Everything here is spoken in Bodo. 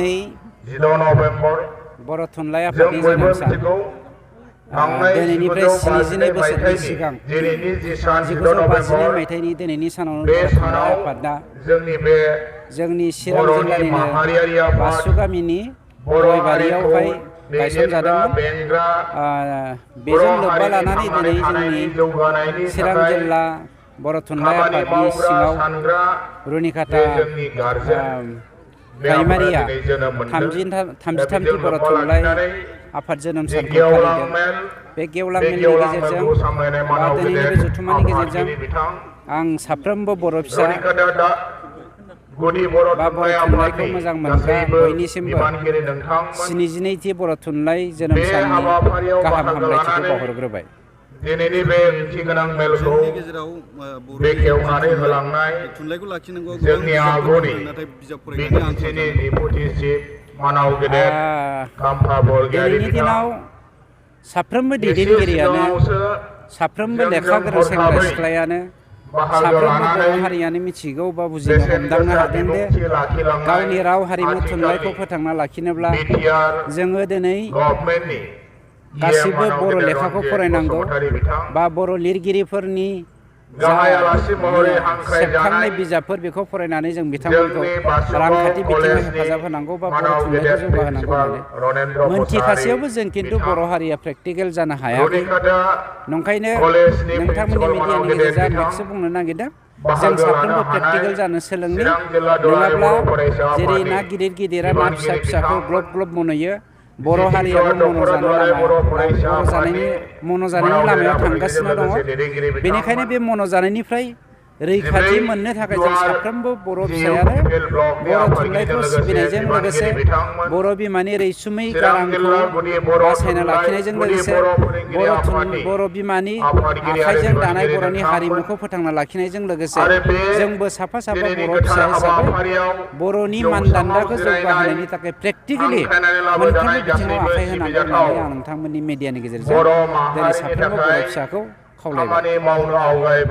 16 नभेम्बर बर' थुनलाइ आफादनि जोनोम सान दिनैनिफ्राय 72 बोसोरनि सिगां 1952 मायथाइनि दिनैनि सानावनो बर' थुनलाइ आफादा जोंनि चिरां जिल्लानिनो बासु गामिनि गयबारियावहाय गायसनजादोंमोन। बेजों लोब्बा लानानै दिनै जोंनि चिरां जिल्ला बर' थुनलाइ आफादनि सिङाव रुनिकाटा प्राइमारिया 33थि बर' थुनलाइ आफाद जोनोम सानखौ फालिदों। बे गेवलां मेलनि गेजेरजों बा दिनैनि बे जथुम्मानि गेजेरजों आं साफ्रोमबो बर' फिसा बा बर' थुनलाइखौ मोजां मोनग्रा बयनिसिमबो 72थि बर' थुनलाइ जोनोम साननि गाहाम हामलायथिखौ बावहरग्रोबाय। दिनैनि बे ओंथि गोनां मेलखौ बेखेवनानै होलांनाय जोंनि आगुनि बिटिसिनि डिपुटि चिफ मानाव गेदेर खाम्फा बरगयारी दिनाव साफ्रोमबो दैदेनगिरियानो साफ्रोमबो लेखा गोरों सेंग्रा सिख्लायानो साफ्रोमबो बर' हारियानो मिथिगौ बा बुजिनो हमदांनो हादों दे गावनि राव हारिमु थुनलाइखौ फोथांना लाखिनोब्ला जोङो दिनै गासिबो बर' लेखाखौ फरायनांगौ बा बर' लिरगिरिफोरनि जा सेबखांनाय बिजाबफोर बेखौ फरायनानै जों बिथांमोनखौ रांखान्थि बिथिङाव हेफाजाब होनांगौ बा बर' थुनलाइखौ जौगाहोनांगौ होननानै मोनथिखासेयावबो जों खिन्थु बर' हारिया प्रेक्टिकेल जानो हायाखै। नंखायनो नोंथांमोननि मिडियानि गेजेरजों आं बेखौसो बुंनो नागिरदों जों साफ्रोमबो प्रेक्टिकेल जानो सोलोंनि, नङाब्ला जेरै ना गिदिर गिदिरा ना फिसा फिसाखौ ग्लब ग्लब मन'यो बर' हारियाबो मन' जानायनि लामायाव थांगासिनो दङ। बेनिखायनो बे मन' जानायनिफ्राय रैखाथि मोननो थाखाय जों साफ्रोमबो बर' फिसायानो बर' थुनलाइखौ सिबिनायजों लोगोसे बर' बिमानि रैसुमै गारांखौ बासायना लाखिनायजों लोगोसे बर' बिमानि आखाइजों दानाय बर'नि हारिमुखौ फोथांना लाखिनायजों लोगोसे जोंबो साफा साफा बर' फिसा हिसाबै बर'नि मानदान्दाखौ जौगाहोनायनि थाखाय प्रेक्टिकेलि मोनफ्रोमबो बिथिङाव आखाइ होनांगौ होननानै आं नोंथांमोननि मिडियानि गेजेरजों दिनै साफ्रोमबो बर' फिसाखौ खावलायबाय।